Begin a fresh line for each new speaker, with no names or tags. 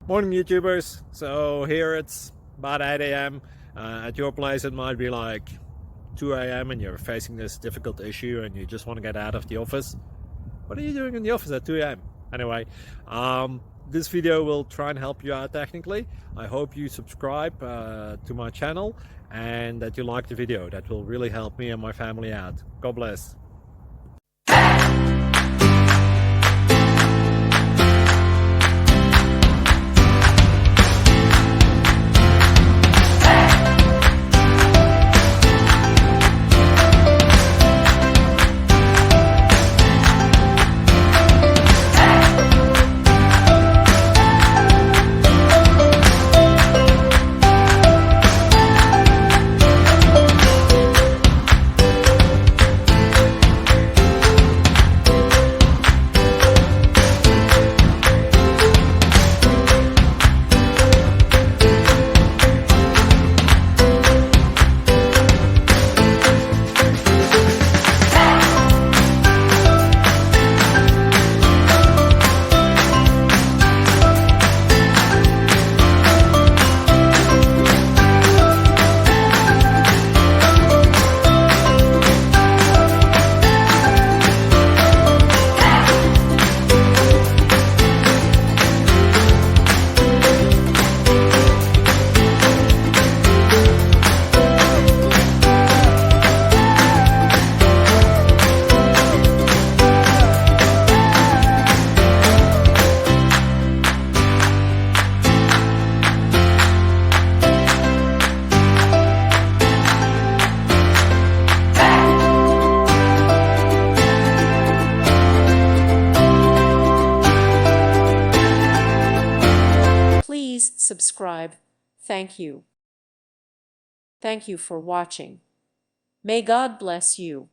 Morning YouTubers. So here it's about 8 a.m. At your place it might be like 2 a.m. and you're facing this difficult issue and you just want to get out of the office. What are you doing in the office at 2 a.m.? Anyway, this video will try and help you out technically. I hope you subscribe to my channel and that you like the video. That will really help me and my family out. God bless.
Please subscribe. Thank you. Thank you for watching. May God bless you.